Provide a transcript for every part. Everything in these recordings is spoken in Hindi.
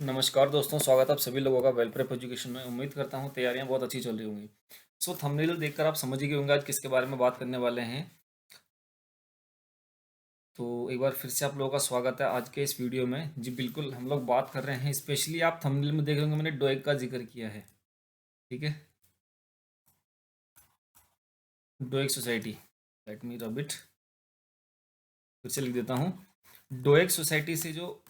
नमस्कार दोस्तों, स्वागत है आप सभी लोगों का वेल प्रेप एजुकेशन में। उम्मीद करता हूँ तैयारियां बहुत अच्छी चल रही होंगी। थंबनेल देखकर आप समझ ही गए होंगे आज किसके बारे में बात करने वाले हैं। तो एक बार फिर से आप लोगों का स्वागत है आज के इस वीडियो में। जी बिल्कुल, हम लोग बात कर रहे हैं, स्पेशली आप थंबनेल में देख रहे होंगे मैंने डोएक का जिक्र किया है। ठीक है, डोएक society, let me rub it, फिर से लिख देता हूँ। डोएक सोसाइटी से जो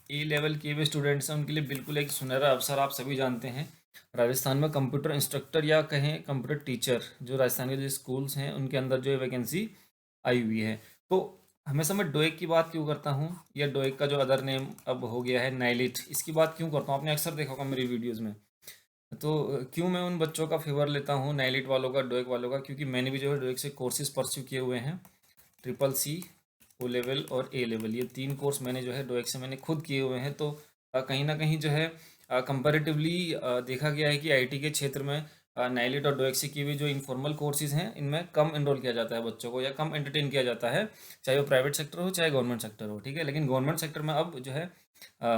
ए लेवल के भी स्टूडेंट्स हैं उनके लिए बिल्कुल एक सुनहरा अवसर। आप सभी जानते हैं राजस्थान में कंप्यूटर इंस्ट्रक्टर या कहें कंप्यूटर टीचर, जो राजस्थान के जो स्कूल्स हैं उनके अंदर जो वैकेंसी आई हुई है। तो हमेशा मैं डोएक की बात क्यों करता हूँ, या डोएक का जो अदर नेम अब हो गया है नाइलिट, इसकी बात क्यों करता हूँ, आपने अक्सर देखा होगा मेरी वीडियोज़ में। तो क्यों मैं उन बच्चों का फेवर लेता हूँ, नाइलिट वालों का, डोएक वालों का, क्योंकि मैंने भी जो है डोएक से कोर्सेज परस्यू किए हुए हैं। ट्रिपल सी, ओ लेवल और ए लेवल, ये 3 कोर्स मैंने जो है डोएक से मैंने खुद किए हुए हैं। तो कहीं ना कहीं जो है कंपैरेटिवली देखा गया है कि आईटी के क्षेत्र में नाइलिट और डोएक से की हुई जो इनफॉर्मल कोर्सेज हैं इनमें कम एनरोल किया जाता है बच्चों को, या कम एंटरटेन किया जाता है, चाहे वो प्राइवेट सेक्टर हो चाहे गवर्नमेंट सेक्टर हो। ठीक है, लेकिन गवर्नमेंट सेक्टर में अब जो है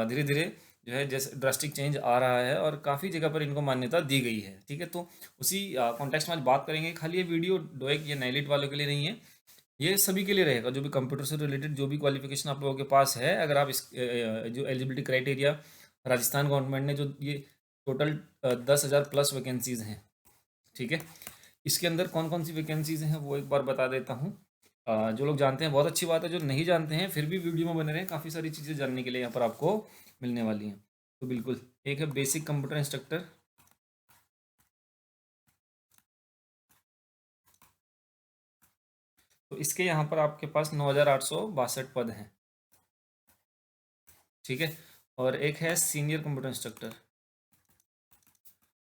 धीरे धीरे जो है जैसे ड्रास्टिक चेंज आ रहा है और काफ़ी जगह पर इनको मान्यता दी गई है। ठीक है, तो उसी कॉन्टेक्स्ट में आज बात करेंगे। खाली ये वीडियो डोएक या नाइलिट वालों के लिए नहीं है, ये सभी के लिए रहेगा। जो भी कंप्यूटर से रिलेटेड जो भी क्वालिफिकेशन आप लोगों के पास है, अगर आप इस जो एलिजिबिलिटी क्राइटेरिया राजस्थान गवर्नमेंट ने जो ये टोटल 10,000 प्लस वैकेंसीज हैं। ठीक है, इसके अंदर कौन कौन सी वैकेंसीज हैं वो एक बार बता देता हूँ। जो लोग जानते हैं बहुत अच्छी बात है, जो नहीं जानते हैं फिर भी वीडियो में बने रहें, काफ़ी सारी चीज़ें जानने के लिए यहाँ पर आपको मिलने वाली हैं। तो बिल्कुल, एक है बेसिक कंप्यूटर इंस्ट्रक्टर। तो इसके यहाँ पर आपके पास 9,862 पद हैं। ठीक है, और एक है सीनियर कंप्यूटर इंस्ट्रक्टर,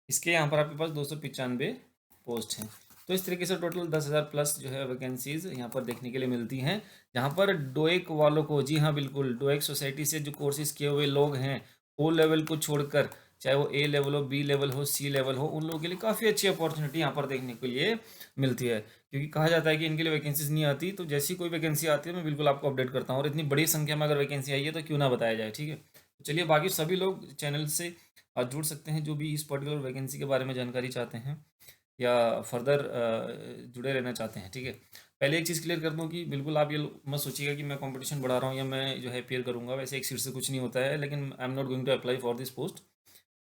इसके यहाँ पर आपके पास 295 पोस्ट हैं। तो इस तरीके से टोटल 10,000 प्लस जो है वैकेंसीज यहाँ पर देखने के लिए मिलती हैं। यहाँ पर डोएक वालों को, जी हाँ बिल्कुल, डोएक सोसाइटी से जो कोर्सेज किए हुए लोग हैं ओ लेवल को छोड़कर, चाहे वो ए लेवल हो, बी लेवल हो, सी लेवल हो, उन लोगों के लिए काफ़ी अच्छी अपॉर्चुनिटी यहाँ पर देखने के लिए मिलती है। क्योंकि कहा जाता है कि इनके लिए वैकेंसीज नहीं आती, तो जैसी कोई वैकेंसी आती है मैं बिल्कुल आपको अपडेट करता हूँ। और इतनी बड़ी संख्या में अगर वैकेंसी आई है तो क्यों ना बताया जाए। ठीक है, तो चलिए, बाकी सभी लोग चैनल से जुड़ सकते हैं जो भी इस पर्टिकुलर वैकेंसी के बारे में जानकारी चाहते हैं या फर्दर जुड़े रहना चाहते हैं। ठीक है, पहले एक चीज़ क्लियर कर दूं कि बिल्कुल आप ये मत सोचिएगा कि मैं कंपटीशन बढ़ा रहा हूँ या मैं जो है अपियर करूँगा। वैसे एक सीट से कुछ नहीं होता है, लेकिन I am not going to apply for this post.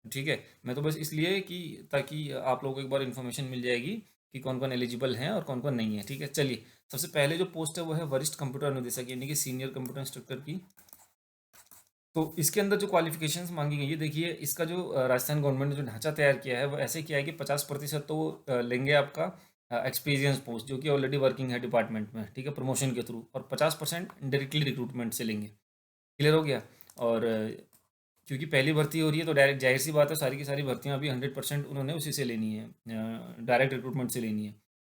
ठीक है, मैं तो बस इसलिए कि ताकि आप लोगों को एक बार इन्फॉर्मेशन मिल जाएगी कि कौन कौन एलिजिबल हैं और कौन कौन नहीं है। ठीक है, चलिए, सबसे पहले जो पोस्ट है वो है वरिष्ठ कंप्यूटर अनुदेशक, यानी कि सीनियर कंप्यूटर इंस्ट्रक्टर की। तो इसके अंदर जो क्वालिफिकेशंस मांगी गई है, देखिए, इसका जो राजस्थान गवर्नमेंट ने जो ढांचा तैयार किया है वो ऐसे किया है कि 50% तो वो लेंगे आपका एक्सपीरियंस पोस्ट, जो कि ऑलरेडी वर्किंग है डिपार्टमेंट में। ठीक है, प्रमोशन के थ्रू, और 50% डायरेक्टली रिक्रूटमेंट से लेंगे। क्लियर हो गया। और क्योंकि पहली भर्ती हो रही है तो डायरेक्ट, जाहिर सी बात है, सारी की सारी भर्तियाँ अभी 100% उन्होंने उसी से लेनी है, डायरेक्ट रिक्रूटमेंट से लेनी है।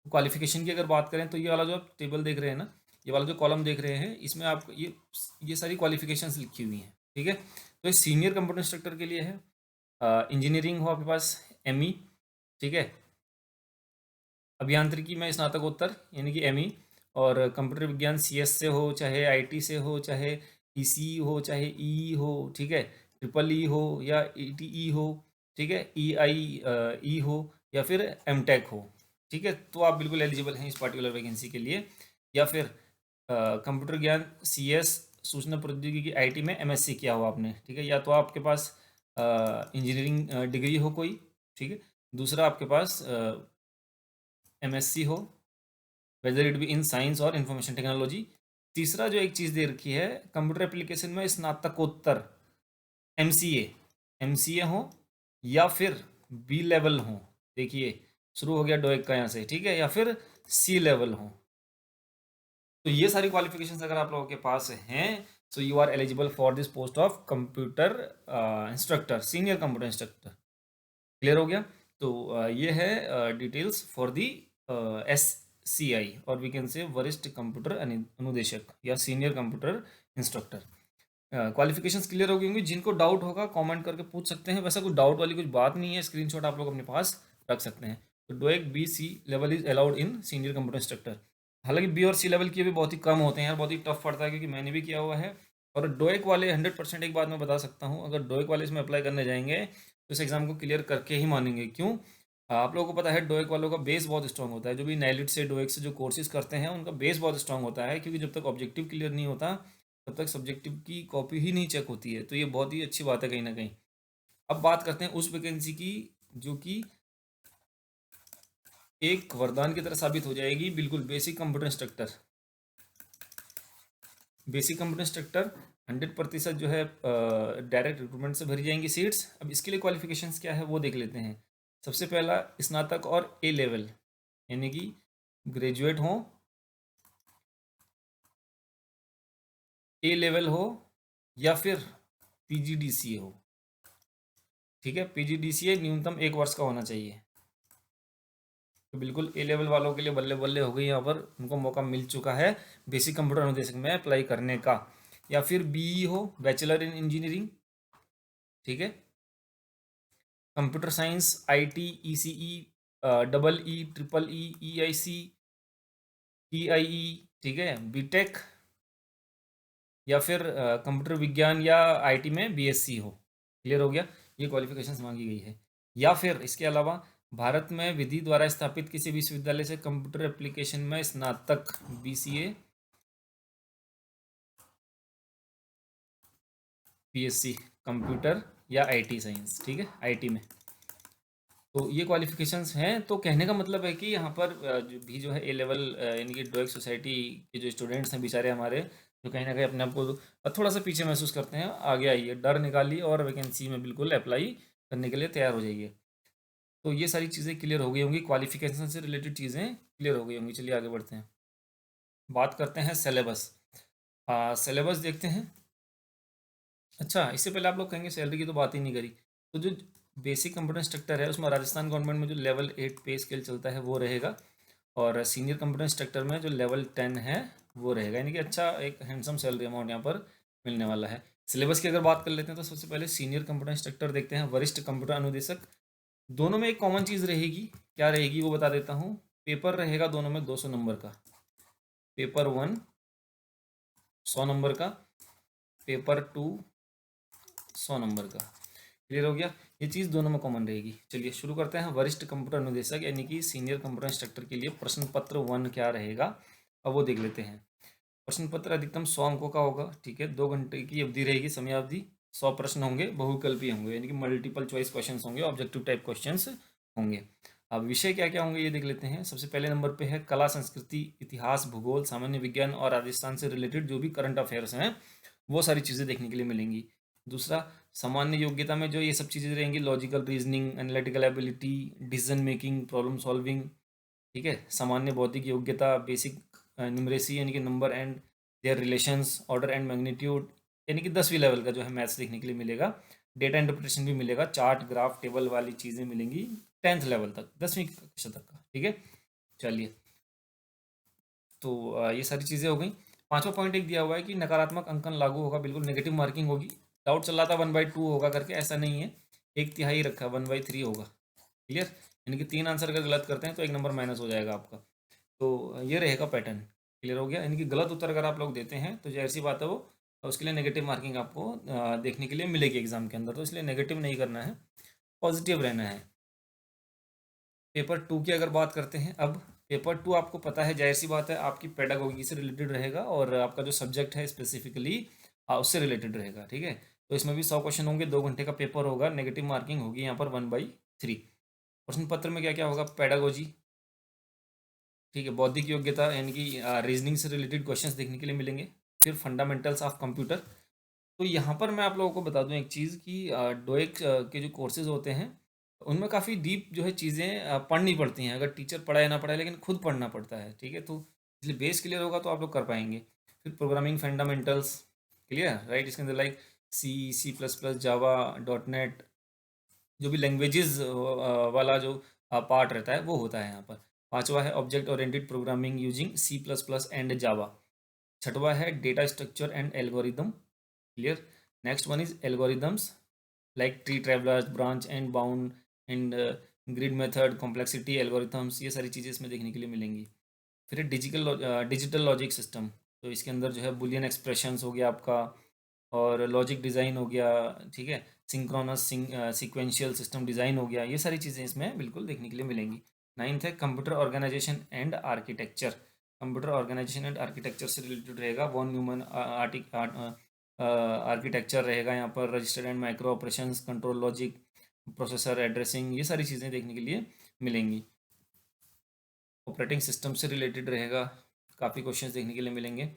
क्वालिफिकेशन की अगर बात करें तो ये वाला जो आप टेबल देख रहे हैं ना, ये वाला जो कॉलम देख रहे हैं, इसमें आप ये सारी क्वालिफिकेशंस लिखी हुई हैं। ठीक है, तो इस सीनियर कंप्यूटर इंस्ट्रक्टर के लिए है इंजीनियरिंग हो आपके पास, एमई। ठीक है, अभियांत्रिकी में स्नातकोत्तर यानी कि एमई, और कंप्यूटर विज्ञान सीएस से हो, चाहे आईटी से हो, चाहे ईसी हो, चाहे ई हो। ठीक है, ट्रिपल ई हो या ईटीई हो। ठीक है, ई आई ई हो, या फिर एमटेक हो। ठीक है, तो आप बिल्कुल एलिजिबल हैं इस पर्टिकुलर वैकेंसी के लिए। या फिर कंप्यूटर ज्ञान सीएस, सूचना प्रौद्योगिकी आईटी में एमएससी किया हो आपने। ठीक है, या तो आपके पास इंजीनियरिंग डिग्री हो कोई। ठीक है, दूसरा आपके पास एमएससी हो, whether it be in science और इंफॉर्मेशन टेक्नोलॉजी। तीसरा जो एक चीज़ दे रखी है कंप्यूटर एप्लीकेशन में, स्नातकोत्तर, एमसीए, एमसीए हो, या फिर बी लेवल हो। देखिए, शुरू हो गया डोएक का यहाँ से। ठीक है, या फिर सी लेवल हो। तो ये सारी क्वालिफिकेशंस अगर आप लोगों के पास हैं, so you are eligible for this post of computer instructor, senior computer instructor. Clear हो गया। तो ये है details for the S C I, और वी कैन से वरिष्ठ कंप्यूटर अनुदेशक या senior computer instructor. Qualifications clear हो गई होंगी। जिनको डाउट होगा कमेंट करके पूछ सकते हैं। वैसा कुछ डाउट वाली कुछ बात नहीं है, स्क्रीनशॉट आप लोग अपने पास रख सकते हैं। तो DOEACC B C level is allowed in senior computer instructor. हालांकि बी और सी लेवल के भी बहुत ही कम होते हैं यार, बहुत ही टफ पड़ता है, क्योंकि मैंने भी किया हुआ है और डोएक वाले 100% एक बात मैं बता सकता हूँ, अगर डोएक वाले इसमें अप्लाई करने जाएंगे तो इस एग्ज़ाम को क्लियर करके ही मानेंगे। क्यों? आप लोगों को पता है डोएक वालों का बेस बहुत स्ट्रांग होता है। जो भी नाइलिट से डोएक से जो कोर्सेज करते हैं उनका बेस बहुत स्ट्रांग होता है, क्योंकि जब तक ऑब्जेक्टिव क्लियर नहीं होता तब तक सब्जेक्टिव की कॉपी ही नहीं चेक होती है। तो ये बहुत ही अच्छी बात है कहीं ना कहीं। अब बात करते हैं उस वैकेंसी की जो कि एक वरदान की तरह साबित हो जाएगी, बिल्कुल basic computer instructor. Basic computer instructor 100% जो है डायरेक्ट रिक्रूटमेंट से भरी जाएंगी सीट्स। अब इसके लिए क्वालिफिकेशंस क्या है वो देख लेते हैं। सबसे पहला स्नातक और ए लेवल, यानी कि ग्रेजुएट हो, ए लेवल हो या फिर पीजीडीसीए हो। ठीक है, पीजीडीसीए न्यूनतम 1 वर्ष का होना चाहिए। तो बिल्कुल ए लेवल वालों के लिए बल्ले बल्ले हो गई, यहाँ पर उनको मौका मिल चुका है बेसिक कंप्यूटर अनुदेशक में अप्लाई करने का। या फिर बीई हो, बैचलर इन इंजीनियरिंग। ठीक है, computer science, IT, ECE, double E, triple E, EIC, TIE. ठीक है, बीटेक या फिर कंप्यूटर विज्ञान या आईटी में बीएससी हो। क्लियर हो गया, ये क्वालिफिकेशंस मांगी गई है। या फिर इसके अलावा भारत में विधि द्वारा स्थापित किसी विश्वविद्यालय से कंप्यूटर एप्लीकेशन में स्नातक, बीसीए, बीएससी कंप्यूटर या आईटी साइंस। ठीक है, आईटी में। तो ये क्वालिफिकेशंस हैं। तो कहने का मतलब है कि यहाँ पर जो है ए लेवल यानी कि डोएक सोसाइटी के जो स्टूडेंट्स हैं बेचारे हमारे, जो कहीं ना कहीं अपने आप को थोड़ा सा पीछे महसूस करते हैं, आगे आइए, डर निकालिए और वैकेंसी में बिल्कुल अप्लाई करने के लिए तैयार हो जाइए। तो ये सारी चीज़ें क्लियर हो गई होंगी, क्वालिफिकेशन से रिलेटेड चीज़ें क्लियर हो गई होंगी। चलिए आगे बढ़ते हैं, बात करते हैं सिलेबस। सिलेबस देखते हैं। अच्छा, इससे पहले आप लोग कहेंगे सैलरी की तो बात ही नहीं करी। तो जो बेसिक कंप्यूटर इंस्ट्रक्टर है उसमें राजस्थान गवर्नमेंट में जो लेवल 8 पे स्केल चलता है वो रहेगा, और सीनियर कंप्यूटर इंस्ट्रक्टर में जो लेवल 10 है वो रहेगा। यानी कि अच्छा एक हैंडसम सैलरी अमाउंट यहाँ पर मिलने वाला है। सिलेबस की अगर बात कर लेते हैं तो सबसे पहले सीनियर कंप्यूटर इंस्ट्रक्टर देखते हैं, वरिष्ठ कंप्यूटर अनुदेशक। दोनों में एक कॉमन चीज़ रहेगी, क्या रहेगी वो बता देता हूँ। पेपर रहेगा दोनों में 200 नंबर का। पेपर 1 100 नंबर का, पेपर 2 100 नंबर का। क्लियर हो गया, ये चीज़ दोनों में कॉमन रहेगी। चलिए शुरू करते हैं। वरिष्ठ कंप्यूटर अनुदेशक यानी कि सीनियर कंप्यूटर इंस्ट्रक्टर के लिए प्रश्न पत्र 1 क्या रहेगा, अब वो देख लेते हैं। प्रश्न पत्र अधिकतम 100 अंकों का होगा। ठीक है, 2 घंटे की अवधि रहेगी, समय अवधि। 100 प्रश्न होंगे, बहुविकल्पीय होंगे, यानी कि मल्टीपल चॉइस क्वेश्चन होंगे, ऑब्जेक्टिव टाइप क्वेश्चन होंगे। अब विषय क्या क्या होंगे ये देख लेते हैं। सबसे पहले नंबर पे है कला, संस्कृति, इतिहास, भूगोल, सामान्य विज्ञान और राजस्थान से रिलेटेड जो भी करंट अफेयर्स हैं वो सारी चीज़ें देखने के लिए मिलेंगी। दूसरा, सामान्य योग्यता में जो ये सब चीज़ें रहेंगी, logical reasoning, analytical ability, decision making, problem solving. ठीक है, सामान्य बौद्धिक योग्यता, बेसिक न्यूमरेसी यानी कि number and their relations, order and magnitude, यानी कि 10वीं लेवल का जो है मैथ्स देखने के लिए मिलेगा। डेटा इंटरप्रिटेशन भी मिलेगा, चार्ट ग्राफ टेबल वाली चीज़ें मिलेंगी 10th लेवल तक, 10वीं कक्षा तक का। ठीक है, चलिए, तो ये सारी चीज़ें हो गई। पांचवा पॉइंट एक दिया हुआ है कि नकारात्मक अंकन लागू होगा, बिल्कुल नेगेटिव मार्किंग होगी। डाउट चल रहा था 1/2 होगा करके, ऐसा नहीं है, 1/3 रखा, 1/3 होगा। क्लियर, यानी कि 3 आंसर अगर गलत करते हैं तो 1 नंबर माइनस हो जाएगा आपका। तो ये रहेगा पैटर्न। क्लियर हो गया, यानी कि गलत उत्तर अगर आप लोग देते हैं तो जाहिर सी बात है वो उसके लिए नेगेटिव मार्किंग आपको देखने के लिए मिलेगी एग्जाम के अंदर। तो इसलिए नेगेटिव नहीं करना है, पॉजिटिव रहना है। पेपर 2 की अगर बात करते हैं, अब पेपर 2 आपको पता है, जाहिर सी बात है आपकी पेडागोगी से रिलेटेड रहेगा और आपका जो सब्जेक्ट है स्पेसिफिकली उससे रिलेटेड रहेगा। ठीक है, तो इसमें भी 100 क्वेश्चन होंगे, 2 घंटे का पेपर होगा, नेगेटिव मार्किंग होगी यहाँ पर 1/3। प्रश्न पत्र में क्या क्या होगा, पेडागोजी, ठीक है, बौद्धिक योग्यता यानी कि रीजनिंग से रिलेटेड क्वेश्चंस देखने के लिए मिलेंगे। फिर फंडामेंटल्स ऑफ कंप्यूटर। तो यहाँ पर मैं आप लोगों को बता दूं एक चीज़ कि डोएक के जो कोर्सेज होते हैं उनमें काफ़ी डीप जो है चीज़ें पढ़नी पड़ती हैं। अगर टीचर पढ़ाए ना पढ़ाए लेकिन खुद पढ़ना पड़ता है। ठीक है, तो इसलिए बेस क्लियर होगा तो आप लोग कर पाएंगे। फिर प्रोग्रामिंग फंडामेंटल्स क्लियर, राइट, इसके अंदर लाइक C++, जावा, .NET, जो भी लैंग्वेजेस वाला जो पार्ट रहता है वो होता है यहाँ पर। पांचवा है object oriented programming using C++ and Java. छठवा है data structure and algorithm. Clear, next one is algorithms like tree travellers, branch and bound and grid method, complexity algorithms, ये सारी चीज़ें इसमें देखने के लिए मिलेंगी। फिर डिजिटल लॉजिक सिस्टम, तो इसके अंदर जो है बुलियन एक्सप्रेशंस हो गया आपका, और लॉजिक डिज़ाइन हो गया, ठीक है, सिंक्रोनस सीक्वेंशियल सिस्टम डिज़ाइन हो गया, ये सारी चीज़ें इसमें बिल्कुल देखने के लिए मिलेंगी। 9th है computer organisation and architecture. Computer organisation and architecture से रिलेटेड रहेगा। वॉन न्यूमन आर्किटेक्चर रहेगा यहाँ पर। Registered and micro operations, control logic, processor addressing, ये सारी चीज़ें देखने के लिए मिलेंगी। ऑपरेटिंग सिस्टम से रिलेटेड रहेगा, काफ़ी क्वेश्चंस देखने के लिए मिलेंगे।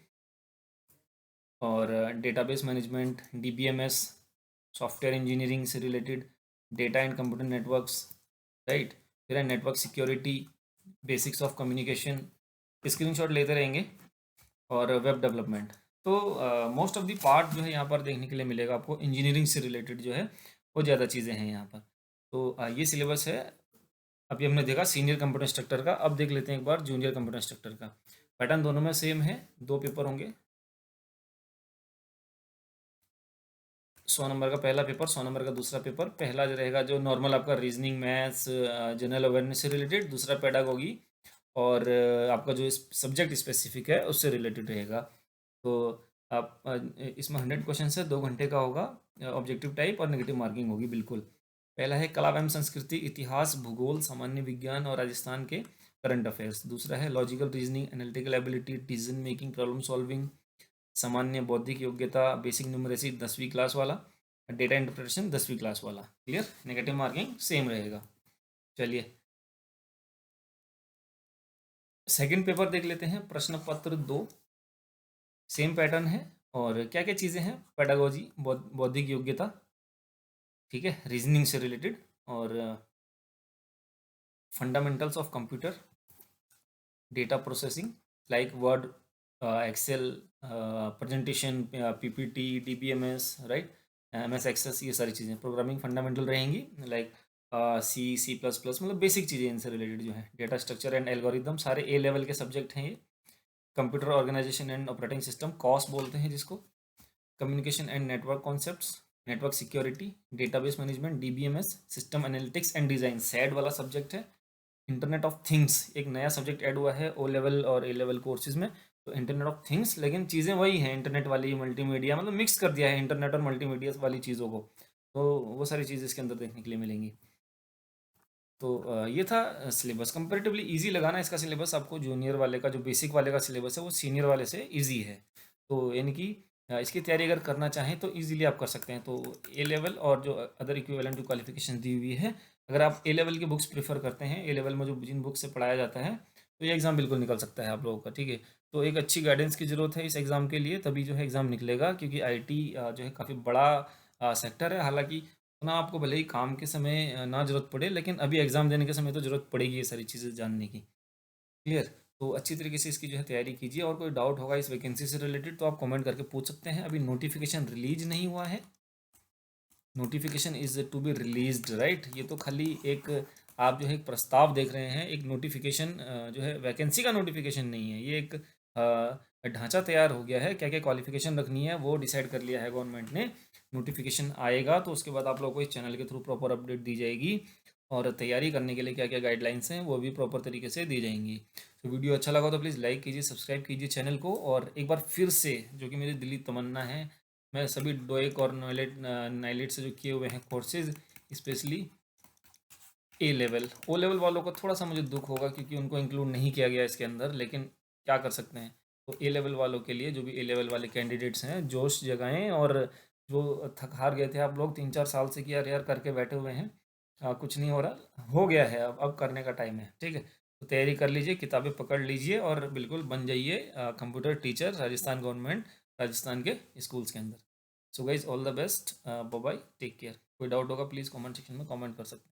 और database management, DBMS, software engineering से related, data and computer networks, right. फिर है network security, basics of communication, screenshot लेते रहेंगे, और वेब डेवलपमेंट। तो मोस्ट ऑफ द पार्ट जो है यहाँ पर देखने के लिए मिलेगा आपको। इंजीनियरिंग से रिलेटेड जो है वो ज़्यादा चीज़ें हैं यहाँ पर। तो ये सिलेबस है। अभी हमने देखा सीनियर कंप्यूटर इंस्ट्रक्टर का, अब देख लेते हैं एक बार जूनियर कंप्यूटर इंस्ट्रक्टर का। पैटर्न दोनों में सेम है, 2 पेपर होंगे। 100 नंबर का पहला पेपर, 100 नंबर का दूसरा पेपर। पहला जो रहेगा जो नॉर्मल आपका रीजनिंग, मैथ्स, जनरल अवेयरनेस से रिलेटेड। दूसरा पेडागोगी और आपका जो सब्जेक्ट स्पेसिफिक है उससे रिलेटेड रहेगा। तो आप इसमें 100 क्वेश्चन है, 2 घंटे का होगा। ऑब्जेक्टिव टाइप और नेगेटिव मार्किंग होगी बिल्कुल। पहला है कला एवं संस्कृति, इतिहास, भूगोल, सामान्य विज्ञान और राजस्थान के करंट अफेयर्स। दूसरा है logical reasoning, analytical ability, decision making, problem solving, सामान्य बौद्धिक योग्यता, बेसिक न्यूमरेसी 10वीं क्लास वाला, डेटा इंटरप्रिटेशन 10वीं क्लास वाला। क्लियर। नेगेटिव मार्किंग सेम रहेगा। चलिए सेकंड पेपर देख लेते हैं। प्रश्न पत्र 2, सेम पैटर्न है। और क्या क्या चीज़ें हैं? पेडागोजी, बौद्धिक योग्यता, ठीक है, रीजनिंग से रिलेटेड, और fundamentals of computer, data processing like Word, Excel, presentation, PPT, DBMS, right, MS Access, ये सारी चीज़ें। प्रोग्रामिंग फंडामेंटल रहेंगी like C, C plus plus, मतलब बेसिक चीज़ें इनसे रिलेटेड जो है। डेटा स्ट्रक्चर एंड एल्गोरिदम, सारे ए लेवल के सब्जेक्ट हैं ये। Computer organisation and operating system, कॉस बोलते हैं जिसको। Communication and network concepts, network security, database management, DBMS, system analytics and design, SAD वाला सब्जेक्ट है। इंटरनेट ऑफ थिंग्स, एक नया सब्जेक्ट ऐड हुआ है ओ लेवल और ए लेवल कोर्सेज में। तो इंटरनेट ऑफ थिंग्स, लेकिन चीज़ें वही हैं इंटरनेट वाली, मल्टीमीडिया, मतलब मिक्स कर दिया है इंटरनेट और मल्टीमीडिया वाली चीज़ों को। तो वो सारी चीज़ें इसके अंदर देखने के लिए मिलेंगी। तो ये था सिलेबस। कंपेरेटिवली इजी लगा ना इसका सिलेबस आपको। जूनियर वाले का जो बेसिक वाले का सिलेबस है वो सीनियर वाले से इजी है। तो यानी कि इसकी तैयारी अगर करना चाहें तो इजीली आप कर सकते हैं। तो ए लेवल और जो अदर इक्विवेलेंट जो क्वालिफिकेशन दी हुई है, अगर आप ए लेवल की बुक्स प्रेफर करते हैं, ए लेवल में जो जिन बुक से पढ़ाया जाता है, तो ये एग्ज़ाम बिल्कुल निकल सकता है आप लोगों का, ठीक है। तो एक अच्छी गाइडेंस की ज़रूरत है इस एग्ज़ाम के लिए, तभी जो है एग्ज़ाम निकलेगा। क्योंकि आईटी जो है काफ़ी बड़ा सेक्टर है। हालांकि ना आपको भले ही काम के समय ना ज़रूरत पड़े, लेकिन अभी एग्ज़ाम देने के समय तो ज़रूरत पड़ेगी ये सारी चीज़ें जानने की। क्लियर। तो अच्छी तरीके से इसकी जो है तैयारी कीजिए। और कोई डाउट होगा इस वैकेंसी से रिलेटेड तो आप कमेंट करके पूछ सकते हैं। अभी नोटिफिकेशन रिलीज नहीं हुआ है, notification is to be released, right. ये तो खाली एक आप जो है एक प्रस्ताव देख रहे हैं, एक नोटिफिकेशन जो है वैकेंसी का नोटिफिकेशन नहीं है। ये एक ढांचा तैयार हो गया है, क्या क्या क्वालिफिकेशन रखनी है वो डिसाइड कर लिया है गवर्नमेंट ने। नोटिफिकेशन आएगा तो उसके बाद आप लोगों को इस चैनल के थ्रू प्रॉपर अपडेट दी जाएगी, और तैयारी करने के लिए क्या क्या गाइडलाइंस हैं वो भी प्रॉपर तरीके से दी जाएंगी। तो वीडियो अच्छा लगा तो प्लीज़ लाइक कीजिए, सब्सक्राइब कीजिए चैनल को। और एक बार फिर से, जो कि मेरी दिली तमन्ना है, मैं सभी डोएक और नाइलेट से जो किए हुए हैं कोर्सेज, स्पेशली ए लेवल, ओ लेवल वालों को थोड़ा सा मुझे दुख होगा क्योंकि उनको इंक्लूड नहीं किया गया इसके अंदर, लेकिन क्या कर सकते हैं। तो ए लेवल वालों के लिए, जो भी ए लेवल वाले कैंडिडेट्स हैं, जोश जगाएं। और जो थक हार गए थे आप लोग 3-4 साल से, कि यार करके बैठे हुए हैं, कुछ नहीं हो रहा, हो गया है, अब करने का टाइम है, ठीक है। तो तैयारी कर लीजिए, किताबें पकड़ लीजिए और बिल्कुल बन जाइए computer teacher, Rajasthan government, Rajasthan के स्कूल्स के अंदर। So guys all the best, bye bye, take care. कोई डाउट होगा प्लीज़ कमेंट सेक्शन में कमेंट कर सकते हैं।